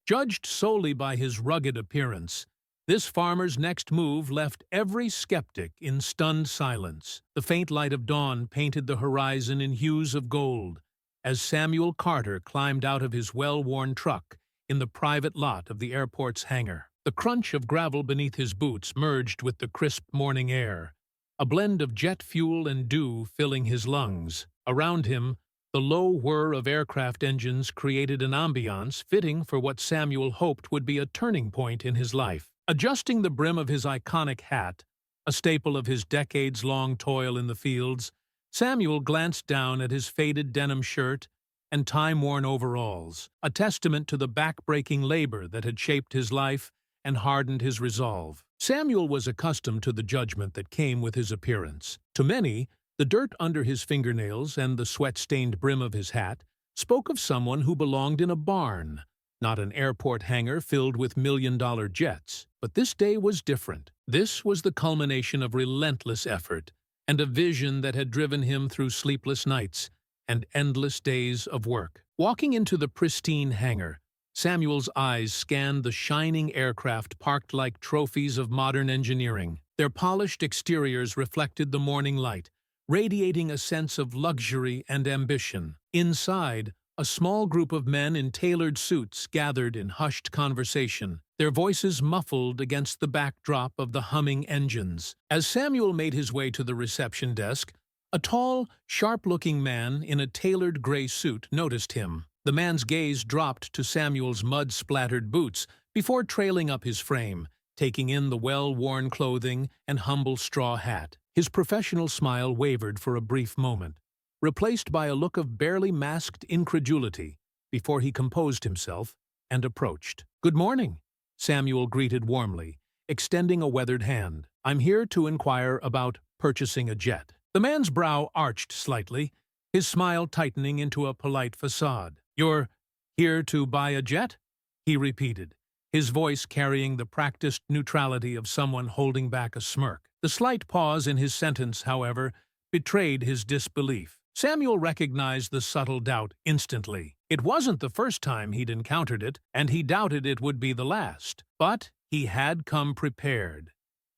Judged solely by his rugged appearance, this farmer's next move left every skeptic in stunned silence. The faint light of dawn painted the horizon in hues of gold as Samuel Carter climbed out of his well-worn truck in the private lot of the airport's hangar. The crunch of gravel beneath his boots merged with the crisp morning air, a blend of jet fuel and dew filling his lungs. Around him, the low whir of aircraft engines created an ambiance fitting for what Samuel hoped would be a turning point in his life. Adjusting the brim of his iconic hat, a staple of his decades-long toil in the fields, Samuel glanced down at his faded denim shirt and time-worn overalls, a testament to the back-breaking labor that had shaped his life and hardened his resolve. Samuel was accustomed to the judgment that came with his appearance. To many, the dirt under his fingernails and the sweat-stained brim of his hat spoke of someone who belonged in a barn, not an airport hangar filled with million-dollar jets. But this day was different. This was the culmination of relentless effort and a vision that had driven him through sleepless nights and endless days of work. Walking into the pristine hangar, Samuel's eyes scanned the shining aircraft parked like trophies of modern engineering. Their polished exteriors reflected the morning light, radiating a sense of luxury and ambition. Inside, a small group of men in tailored suits gathered in hushed conversation, their voices muffled against the backdrop of the humming engines. As Samuel made his way to the reception desk, a tall, sharp-looking man in a tailored gray suit noticed him. The man's gaze dropped to Samuel's mud-splattered boots before trailing up his frame, taking in the well-worn clothing and humble straw hat. His professional smile wavered for a brief moment, replaced by a look of barely masked incredulity before he composed himself and approached. "Good morning," Samuel greeted warmly, extending a weathered hand. "I'm here to inquire about purchasing a jet." The man's brow arched slightly, his smile tightening into a polite facade. "You're here to buy a jet?" he repeated, his voice carrying the practiced neutrality of someone holding back a smirk. The slight pause in his sentence, however, betrayed his disbelief. Samuel recognized the subtle doubt instantly. It wasn't the first time he'd encountered it, and he doubted it would be the last. But he had come prepared,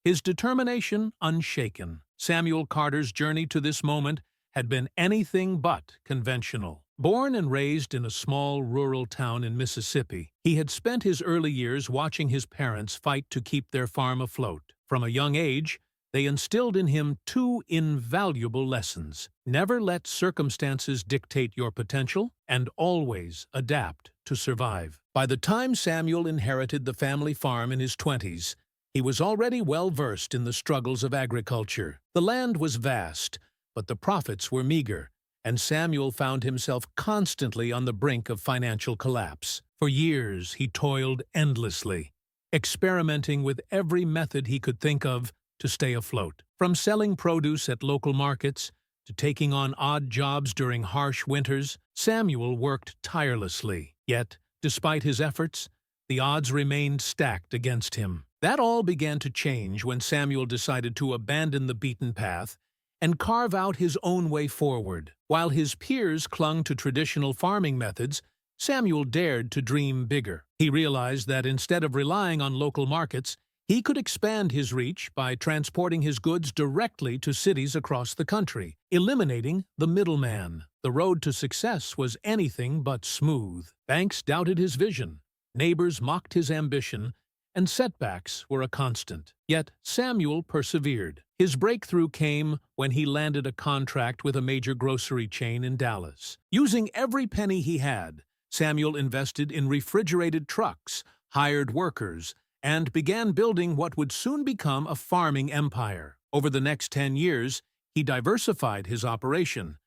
his determination unshaken. Samuel Carter's journey to this moment had been anything but conventional. Born and raised in a small rural town in Mississippi, he had spent his early years watching his parents fight to keep their farm afloat. From a young age, they instilled in him two invaluable lessons: never let circumstances dictate your potential, and always adapt to survive. By the time Samuel inherited the family farm in his 20s, he was already well versed in the struggles of agriculture. The land was vast, but the profits were meager, and Samuel found himself constantly on the brink of financial collapse. For years, he toiled endlessly, experimenting with every method he could think of to stay afloat. From selling produce at local markets to taking on odd jobs during harsh winters, Samuel worked tirelessly. Yet, despite his efforts, the odds remained stacked against him. That all began to change when Samuel decided to abandon the beaten path and carve out his own way forward. While his peers clung to traditional farming methods, Samuel dared to dream bigger. He realized that instead of relying on local markets, he could expand his reach by transporting his goods directly to cities across the country, eliminating the middleman. The road to success was anything but smooth. Banks doubted his vision, neighbors mocked his ambition, and setbacks were a constant. Yet Samuel persevered. His breakthrough came when he landed a contract with a major grocery chain in Dallas. Using every penny he had, Samuel invested in refrigerated trucks, hired workers, and began building what would soon become a farming empire. Over the next 10 years, he diversified his operation,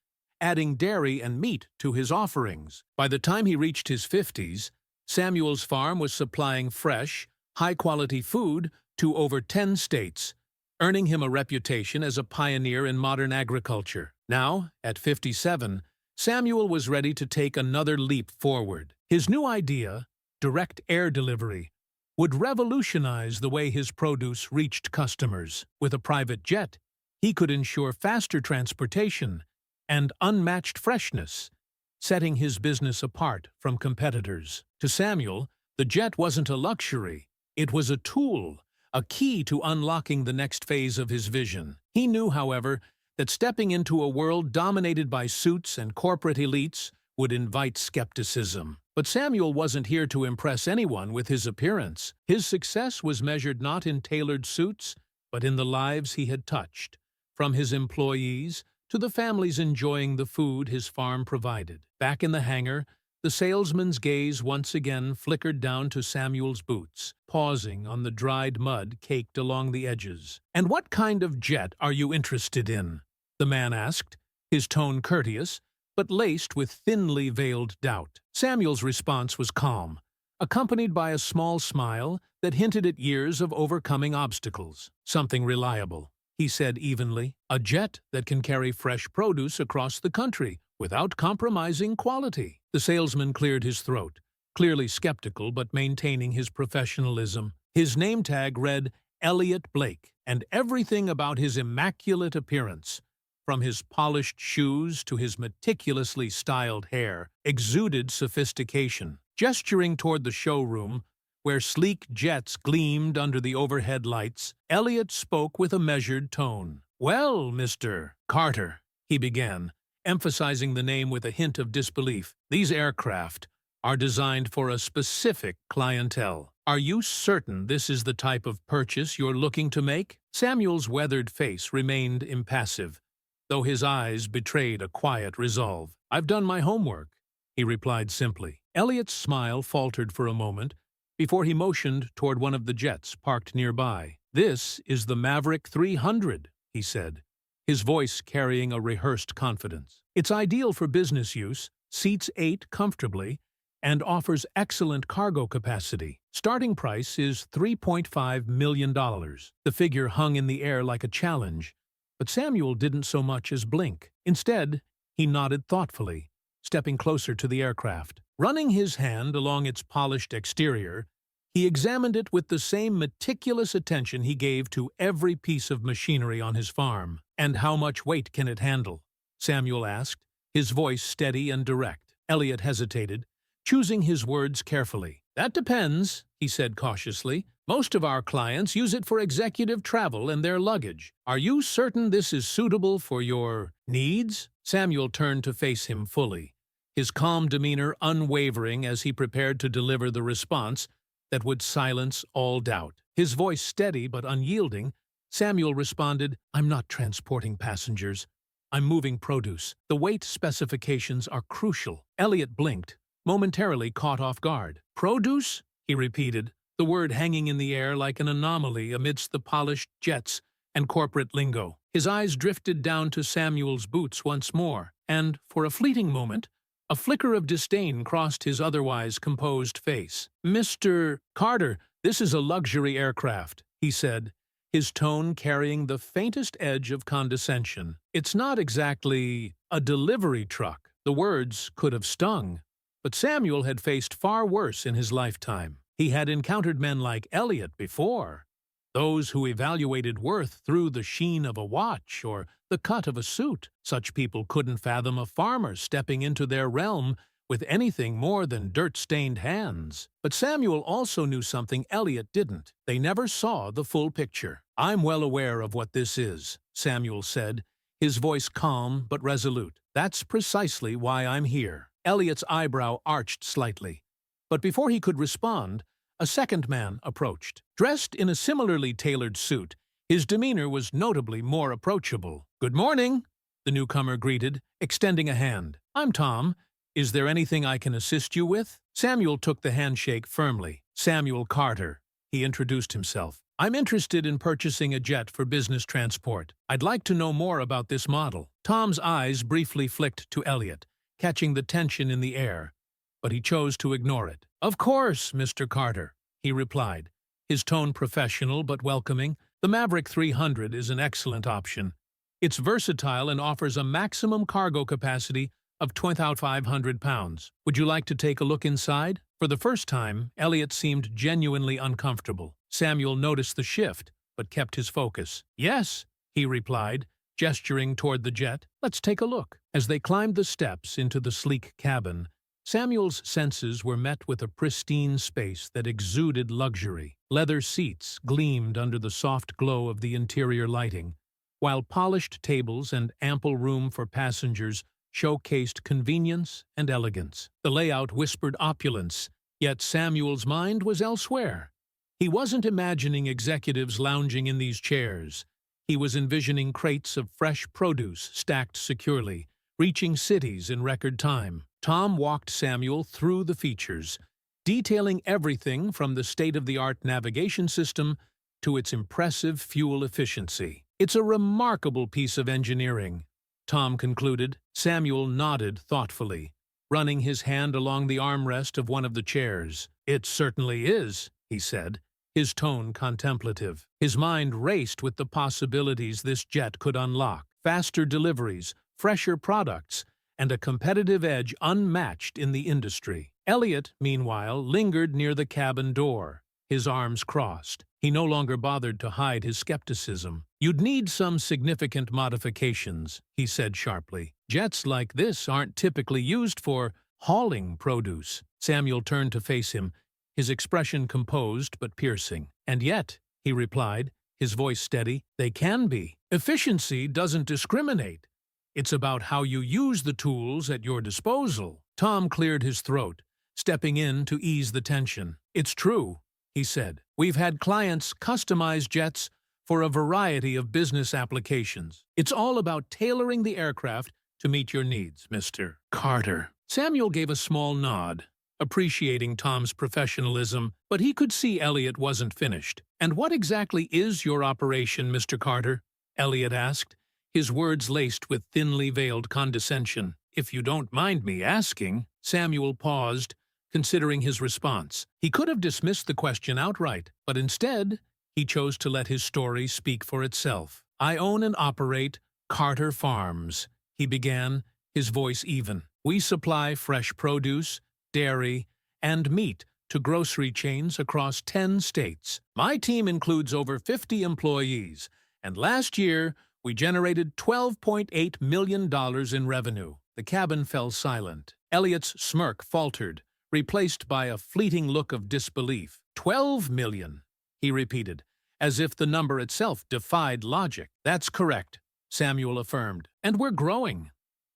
adding dairy and meat to his offerings. By the time he reached his 50s, Samuel's farm was supplying fresh, high-quality food to over 10 states, earning him a reputation as a pioneer in modern agriculture. Now, at 57, Samuel was ready to take another leap forward. His new idea, direct air delivery, would revolutionize the way his produce reached customers. With a private jet, he could ensure faster transportation and unmatched freshness, setting his business apart from competitors. To Samuel, The jet wasn't a luxury. It was a tool, a key to unlocking the next phase of his vision. He knew, however, that stepping into a world dominated by suits and corporate elites would invite skepticism. But Samuel wasn't here to impress anyone with his appearance. His success was measured not in tailored suits, but in the lives he had touched, from his employees to the families enjoying the food his farm provided. Back in the hangar, the salesman's gaze once again flickered down to Samuel's boots, pausing on the dried mud caked along the edges. "And what kind of jet are you interested in?" the man asked, his tone courteous, but laced with thinly veiled doubt. Samuel's response was calm, accompanied by a small smile that hinted at years of overcoming obstacles. "Something reliable," he said evenly. "A jet that can carry fresh produce across the country without compromising quality." The salesman cleared his throat, clearly skeptical but maintaining his professionalism. His name tag read Elliot Blake, and everything about his immaculate appearance, from his polished shoes to his meticulously styled hair, exuded sophistication. Gesturing toward the showroom, where sleek jets gleamed under the overhead lights, Elliot spoke with a measured tone. "Well, Mr. Carter," he began, emphasizing the name with a hint of disbelief, "these aircraft are designed for a specific clientele. Are you certain this is the type of purchase you're looking to make?" Samuel's weathered face remained impassive, though his eyes betrayed a quiet resolve. "I've done my homework," he replied simply. Elliot's smile faltered for a moment before he motioned toward one of the jets parked nearby. "This is the Maverick 300, he said, his voice carrying a rehearsed confidence. "It's ideal for business use, seats 8 comfortably, and offers excellent cargo capacity. Starting price is $3.5 million. The figure hung in the air like a challenge, but Samuel didn't so much as blink. Instead, he nodded thoughtfully, stepping closer to the aircraft. Running his hand along its polished exterior, he examined it with the same meticulous attention he gave to every piece of machinery on his farm. "And how much weight can it handle?" Samuel asked, his voice steady and direct. Elliot hesitated, choosing his words carefully. "That depends," he said cautiously. "Most of our clients use it for executive travel and their luggage. Are you certain this is suitable for your needs?" Samuel turned to face him fully, his calm demeanor unwavering as he prepared to deliver the response that would silence all doubt. His voice steady but unyielding, Samuel responded, "I'm not transporting passengers. I'm moving produce. The weight specifications are crucial." Elliot blinked, momentarily caught off guard. "Produce?" he repeated, the word hanging in the air like an anomaly amidst the polished jets and corporate lingo. His eyes drifted down to Samuel's boots once more, and, for a fleeting moment, a flicker of disdain crossed his otherwise composed face. "Mr. Carter, this is a luxury aircraft," he said, his tone carrying the faintest edge of condescension. "It's not exactly a delivery truck." The words could have stung, but Samuel had faced far worse in his lifetime. He had encountered men like Elliot before, those who evaluated worth through the sheen of a watch or the cut of a suit. Such people couldn't fathom a farmer stepping into their realm with anything more than dirt-stained hands. But Samuel also knew something Elliot didn't. They never saw the full picture. "I'm well aware of what this is," Samuel said, his voice calm but resolute. "That's precisely why I'm here." Elliot's eyebrow arched slightly, but before he could respond, a second man approached. Dressed in a similarly tailored suit, his demeanor was notably more approachable. "Good morning," the newcomer greeted, extending a hand. "I'm Tom. Is there anything I can assist you with?" Samuel took the handshake firmly. "Samuel Carter," he introduced himself. "I'm interested in purchasing a jet for business transport. I'd like to know more about this model." Tom's eyes briefly flicked to Elliot, catching the tension in the air, but he chose to ignore it. "Of course, Mr. Carter," he replied, his tone professional but welcoming. "The Maverick 300 is an excellent option. It's versatile and offers a maximum cargo capacity of 2,500 pounds. Would you like to take a look inside?" For the first time, Elliot seemed genuinely uncomfortable. Samuel noticed the shift, but kept his focus. "Yes," he replied, gesturing toward the jet. "Let's take a look." As they climbed the steps into the sleek cabin, Samuel's senses were met with a pristine space that exuded luxury. Leather seats gleamed under the soft glow of the interior lighting, while polished tables and ample room for passengers showcased convenience and elegance. The layout whispered opulence, yet Samuel's mind was elsewhere. He wasn't imagining executives lounging in these chairs. He was envisioning crates of fresh produce stacked securely, reaching cities in record time. Tom walked Samuel through the features, detailing everything from the state-of-the-art navigation system to its impressive fuel efficiency. "It's a remarkable piece of engineering," Tom concluded. Samuel nodded thoughtfully, running his hand along the armrest of one of the chairs. "It certainly is," he said, his tone contemplative. His mind raced with the possibilities this jet could unlock: faster deliveries, fresher products, and a competitive edge unmatched in the industry. Elliot, meanwhile, lingered near the cabin door, his arms crossed. He no longer bothered to hide his skepticism. "You'd need some significant modifications," he said sharply. "Jets like this aren't typically used for hauling produce." Samuel turned to face him, his expression composed but piercing. "And yet," he replied, his voice steady, "they can be. Efficiency doesn't discriminate. It's about how you use the tools at your disposal." Tom cleared his throat, stepping in to ease the tension. "It's true," he said. "We've had clients customize jets for a variety of business applications. It's all about tailoring the aircraft to meet your needs, Mr. Carter." Samuel gave a small nod, appreciating Tom's professionalism, but he could see Elliot wasn't finished. "And what exactly is your operation, Mr. Carter?" Elliot asked, his words laced with thinly veiled condescension. "If you don't mind me asking." Samuel paused, considering his response. He could have dismissed the question outright, but instead, he chose to let his story speak for itself. "I own and operate Carter Farms," he began, his voice even. "We supply fresh produce, dairy, and meat to grocery chains across 10 states. My team includes over 50 employees, and last year, we generated $12.8 million in revenue." The cabin fell silent. Elliot's smirk faltered, replaced by a fleeting look of disbelief. "12 million," he repeated, as if the number itself defied logic. "That's correct," Samuel affirmed. "And we're growing.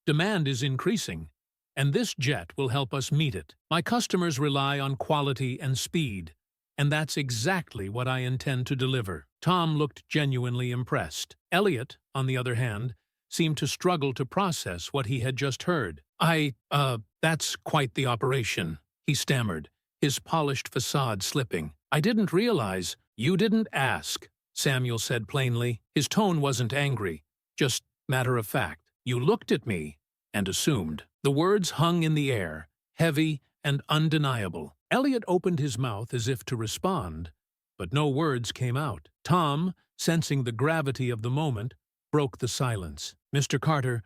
Demand is increasing, and this jet will help us meet it. My customers rely on quality and speed, and that's exactly what I intend to deliver." Tom looked genuinely impressed. Elliot, on the other hand, seemed to struggle to process what he had just heard. That's quite the operation," he stammered, his polished facade slipping. "I didn't realize." "You didn't ask," Samuel said plainly. His tone wasn't angry, just matter of fact. "You looked at me and assumed." The words hung in the air, heavy and undeniable. Elliot opened his mouth as if to respond, but no words came out. Tom, sensing the gravity of the moment, broke the silence. "Mr. Carter,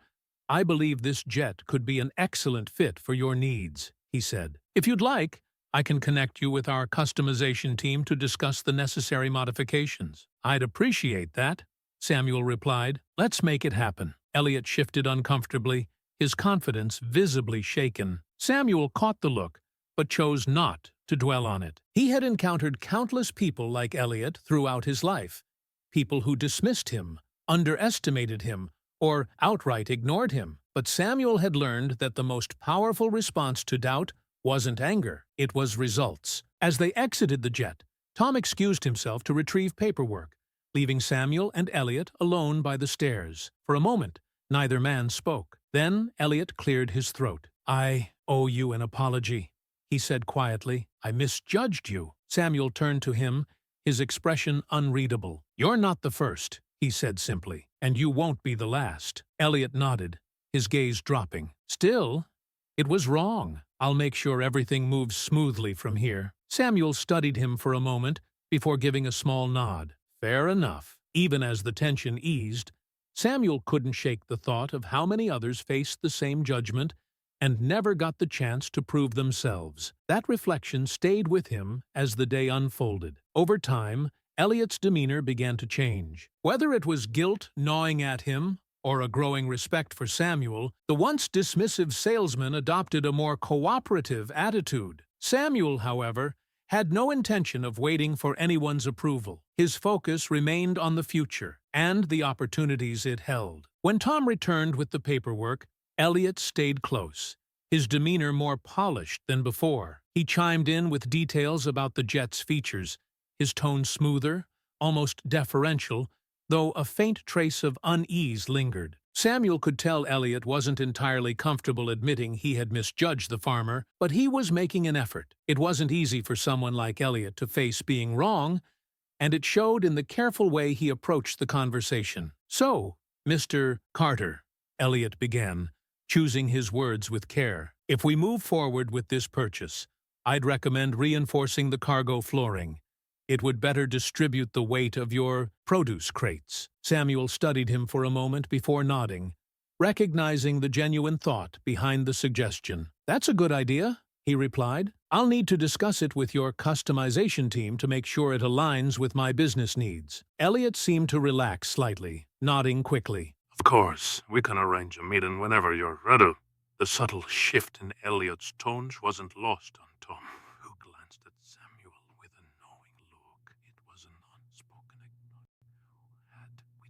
I believe this jet could be an excellent fit for your needs," he said. "If you'd like, I can connect you with our customization team to discuss the necessary modifications." "I'd appreciate that," Samuel replied. "Let's make it happen." Elliot shifted uncomfortably, his confidence visibly shaken. Samuel caught the look, but chose not to dwell on it. He had encountered countless people like Elliot throughout his life, people who dismissed him, underestimated him, or outright ignored him. But Samuel had learned that the most powerful response to doubt wasn't anger, it was results. As they exited the jet, Tom excused himself to retrieve paperwork, leaving Samuel and Elliot alone by the stairs. For a moment, neither man spoke. Then Elliot cleared his throat. "I owe you an apology," he said quietly. "I misjudged you." Samuel turned to him, his expression unreadable. "You're not the first," he said simply, "and you won't be the last." Elliot nodded, his gaze dropping. "Still, it was wrong. I'll make sure everything moves smoothly from here." Samuel studied him for a moment before giving a small nod. Fair enough. Even as the tension eased, Samuel couldn't shake the thought of how many others faced the same judgment and never got the chance to prove themselves. That reflection stayed with him as the day unfolded. Over time, Elliot's demeanor began to change. Whether it was guilt gnawing at him or a growing respect for Samuel, the once dismissive salesman adopted a more cooperative attitude. Samuel, however, had no intention of waiting for anyone's approval. His focus remained on the future and the opportunities it held. When Tom returned with the paperwork, Elliot stayed close, his demeanor more polished than before. He chimed in with details about the jet's features, his tone smoother, almost deferential, though a faint trace of unease lingered. Samuel could tell Elliot wasn't entirely comfortable admitting he had misjudged the farmer, but he was making an effort. It wasn't easy for someone like Elliot to face being wrong, and it showed in the careful way he approached the conversation. "So, Mr. Carter," Elliot began, choosing his words with care, "if we move forward with this purchase, I'd recommend reinforcing the cargo flooring. It would better distribute the weight of your produce crates." Samuel studied him for a moment before nodding, recognizing the genuine thought behind the suggestion. "That's a good idea," he replied. "I'll need to discuss it with your customization team to make sure it aligns with my business needs." Elliot seemed to relax slightly, nodding quickly. "Of course, we can arrange a meeting whenever you're ready." The subtle shift in Elliot's tones wasn't lost on Tom, who glanced at Samuel with a knowing look. It was an unspoken acknowledgement had before.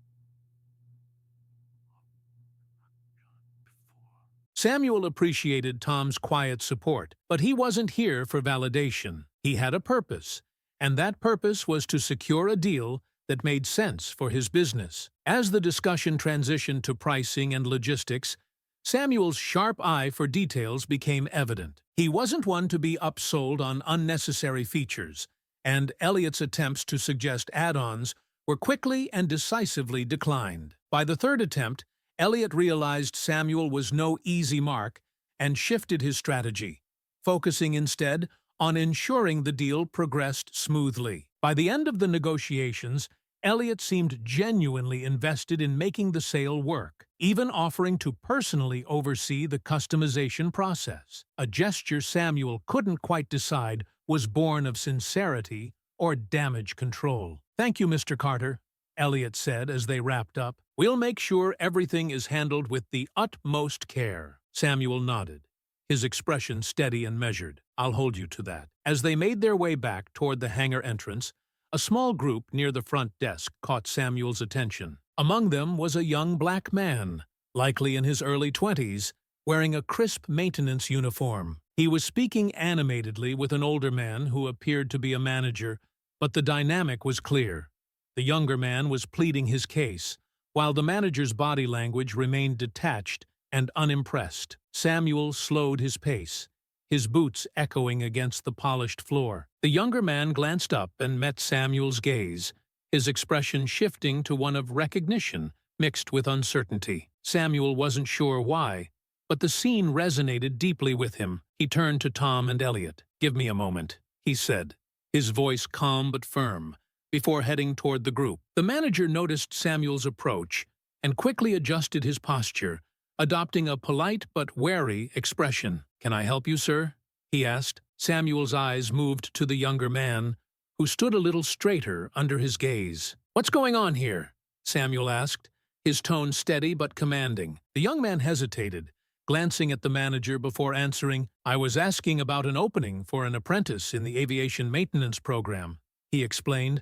Samuel appreciated Tom's quiet support, but he wasn't here for validation. He had a purpose, and that purpose was to secure a deal that made sense for his business. As the discussion transitioned to pricing and logistics, Samuel's sharp eye for details became evident. He wasn't one to be upsold on unnecessary features, and Elliot's attempts to suggest add-ons were quickly and decisively declined. By the third attempt, Elliot realized Samuel was no easy mark and shifted his strategy, focusing instead on ensuring the deal progressed smoothly. By the end of the negotiations, Elliot seemed genuinely invested in making the sale work, even offering to personally oversee the customization process. A gesture Samuel couldn't quite decide was born of sincerity or damage control. "Thank you, Mr. Carter," Elliot said as they wrapped up. "We'll make sure everything is handled with the utmost care." Samuel nodded, his expression steady and measured. "I'll hold you to that." As they made their way back toward the hangar entrance, a small group near the front desk caught Samuel's attention. Among them was a young black man, likely in his early 20s, wearing a crisp maintenance uniform. He was speaking animatedly with an older man who appeared to be a manager, but the dynamic was clear. The younger man was pleading his case, while the manager's body language remained detached and unimpressed. Samuel slowed his pace, his boots echoing against the polished floor. The younger man glanced up and met Samuel's gaze, his expression shifting to one of recognition mixed with uncertainty. Samuel wasn't sure why, but the scene resonated deeply with him. He turned to Tom and Elliot. "Give me a moment," he said, his voice calm but firm, before heading toward the group. The manager noticed Samuel's approach and quickly adjusted his posture, adopting a polite but wary expression. "Can I help you, sir?" he asked. Samuel's eyes moved to the younger man, who stood a little straighter under his gaze. "What's going on here?" Samuel asked, his tone steady but commanding. The young man hesitated, glancing at the manager before answering. "I was asking about an opening for an apprentice in the aviation maintenance program," he explained,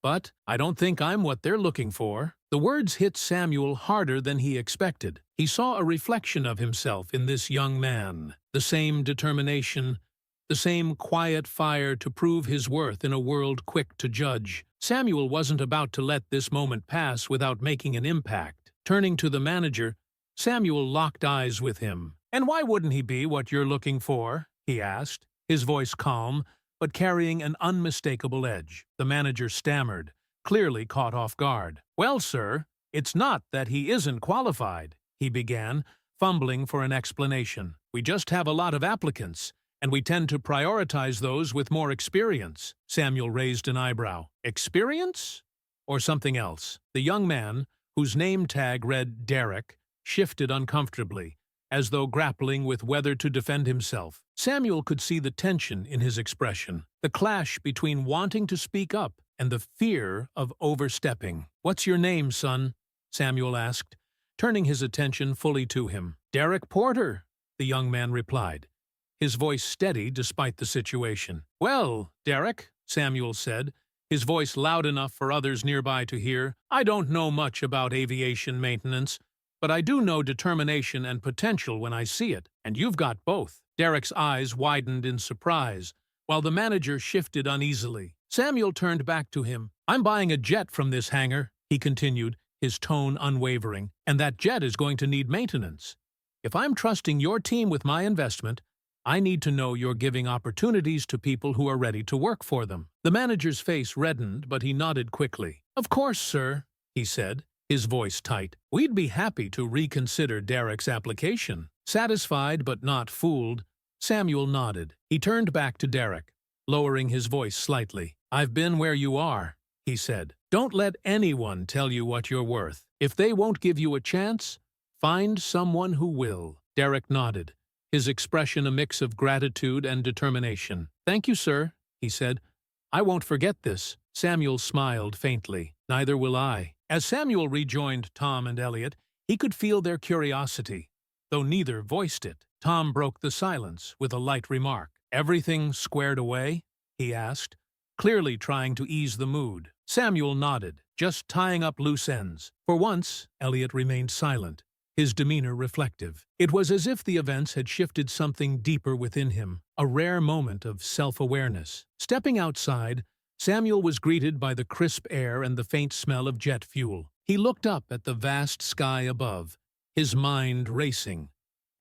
"but I don't think I'm what they're looking for." The words hit Samuel harder than he expected. He saw a reflection of himself in this young man, the same determination, the same quiet fire to prove his worth in a world quick to judge. Samuel wasn't about to let this moment pass without making an impact. Turning to the manager, Samuel locked eyes with him. "And why wouldn't he be what you're looking for?" he asked, his voice calm, but carrying an unmistakable edge. The manager stammered, clearly caught off guard. "Well, sir, it's not that he isn't qualified," he began, fumbling for an explanation. "We just have a lot of applicants, and we tend to prioritize those with more experience." Samuel raised an eyebrow. "Experience? Or something else?" The young man, whose name tag read Derek, shifted uncomfortably, as though grappling with whether to defend himself. Samuel could see the tension in his expression, the clash between wanting to speak up and the fear of overstepping. "What's your name, son?" Samuel asked, turning his attention fully to him. "Derek Porter," the young man replied, his voice steady despite the situation. "Well, Derek," Samuel said, his voice loud enough for others nearby to hear, "I don't know much about aviation maintenance, but I do know determination and potential when I see it, and you've got both." Derek's eyes widened in surprise, while the manager shifted uneasily. Samuel turned back to him. "I'm buying a jet from this hangar," he continued, his tone unwavering, "and that jet is going to need maintenance. If I'm trusting your team with my investment, I need to know you're giving opportunities to people who are ready to work for them." The manager's face reddened, but he nodded quickly. "Of course, sir," he said, his voice tight. "We'd be happy to reconsider Derek's application." Satisfied but not fooled, Samuel nodded. He turned back to Derek, lowering his voice slightly. "I've been where you are," he said. "Don't let anyone tell you what you're worth. If they won't give you a chance, find someone who will." Derek nodded, his expression a mix of gratitude and determination. "Thank you, sir," he said. "I won't forget this." Samuel smiled faintly. "Neither will I." As Samuel rejoined Tom and Elliot, he could feel their curiosity, though neither voiced it. Tom broke the silence with a light remark. "Everything squared away?" he asked, clearly trying to ease the mood. Samuel nodded, just tying up loose ends. For once, Elliot remained silent, his demeanor reflective. It was as if the events had shifted something deeper within him, a rare moment of self-awareness. Stepping outside, Samuel was greeted by the crisp air and the faint smell of jet fuel. He looked up at the vast sky above, his mind racing,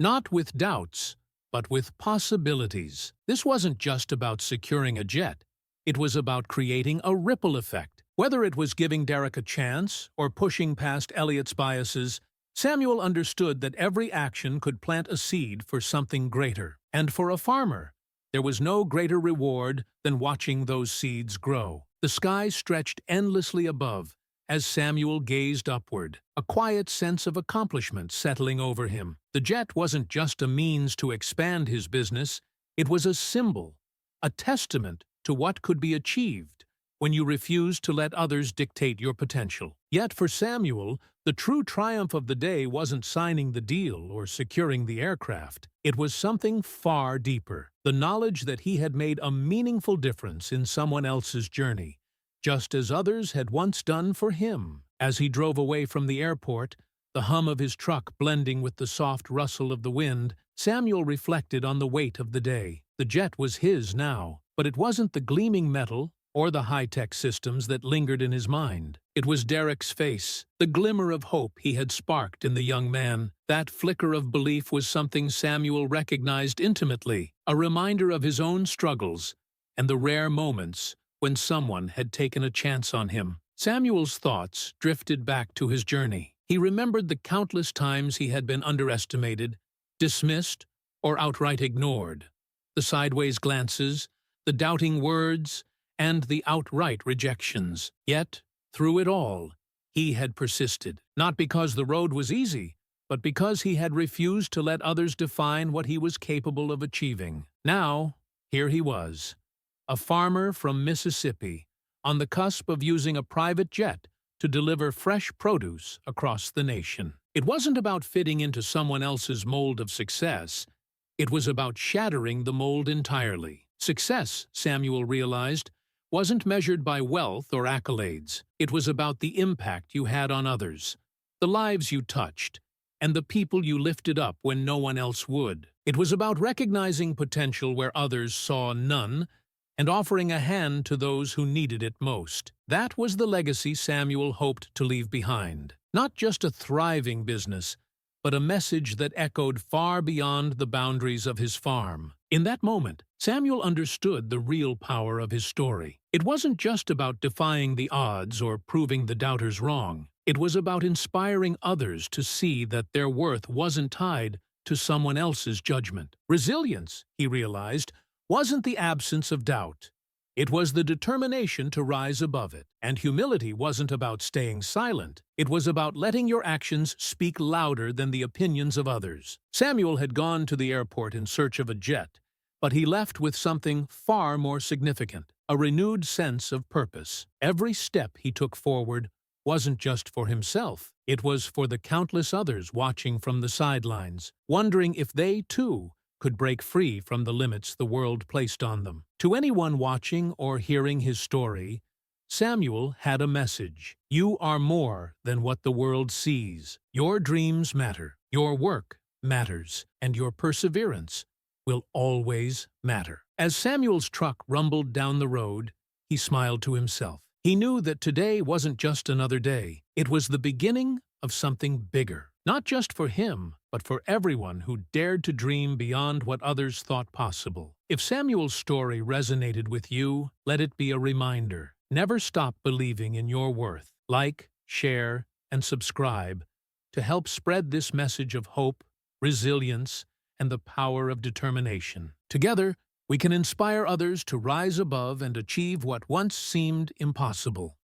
not with doubts, but with possibilities. This wasn't just about securing a jet. It was about creating a ripple effect. Whether it was giving Derek a chance or pushing past Elliot's biases, Samuel understood that every action could plant a seed for something greater. And for a farmer, there was no greater reward than watching those seeds grow. The sky stretched endlessly above as Samuel gazed upward, a quiet sense of accomplishment settling over him. The jet wasn't just a means to expand his business, it was a symbol, a testament to what could be achieved when you refused to let others dictate your potential. Yet for Samuel, the true triumph of the day wasn't signing the deal or securing the aircraft. It was something far deeper, the knowledge that he had made a meaningful difference in someone else's journey, just as others had once done for him. As he drove away from the airport, the hum of his truck blending with the soft rustle of the wind, Samuel reflected on the weight of the day. The jet was his now, but it wasn't the gleaming metal or the high-tech systems that lingered in his mind. It was Derek's face, the glimmer of hope he had sparked in the young man. That flicker of belief was something Samuel recognized intimately, a reminder of his own struggles and the rare moments when someone had taken a chance on him. Samuel's thoughts drifted back to his journey. He remembered the countless times he had been underestimated, dismissed, or outright ignored. The sideways glances, the doubting words, and the outright rejections. Yet, through it all, he had persisted, not because the road was easy, but because he had refused to let others define what he was capable of achieving. Now, here he was, a farmer from Mississippi, on the cusp of using a private jet to deliver fresh produce across the nation. It wasn't about fitting into someone else's mold of success. It was about shattering the mold entirely. Success, Samuel realized, wasn't measured by wealth or accolades. It was about the impact you had on others, the lives you touched, and the people you lifted up when no one else would. It was about recognizing potential where others saw none and offering a hand to those who needed it most. That was the legacy Samuel hoped to leave behind. Not just a thriving business, but a message that echoed far beyond the boundaries of his farm. In that moment, Samuel understood the real power of his story. It wasn't just about defying the odds or proving the doubters wrong. It was about inspiring others to see that their worth wasn't tied to someone else's judgment. Resilience, he realized, wasn't the absence of doubt. It was the determination to rise above it. And humility wasn't about staying silent. It was about letting your actions speak louder than the opinions of others. Samuel had gone to the airport in search of a jet, but he left with something far more significant, a renewed sense of purpose. Every step he took forward wasn't just for himself. It was for the countless others watching from the sidelines, wondering if they, too, could break free from the limits the world placed on them. To anyone watching or hearing his story, Samuel had a message. You are more than what the world sees. Your dreams matter, your work matters, and your perseverance will always matter. As Samuel's truck rumbled down the road, he smiled to himself. He knew that today wasn't just another day. It was the beginning of something bigger. Not just for him, but for everyone who dared to dream beyond what others thought possible. If Samuel's story resonated with you, let it be a reminder. Never stop believing in your worth. Like, share, and subscribe to help spread this message of hope, resilience, and the power of determination. Together, we can inspire others to rise above and achieve what once seemed impossible.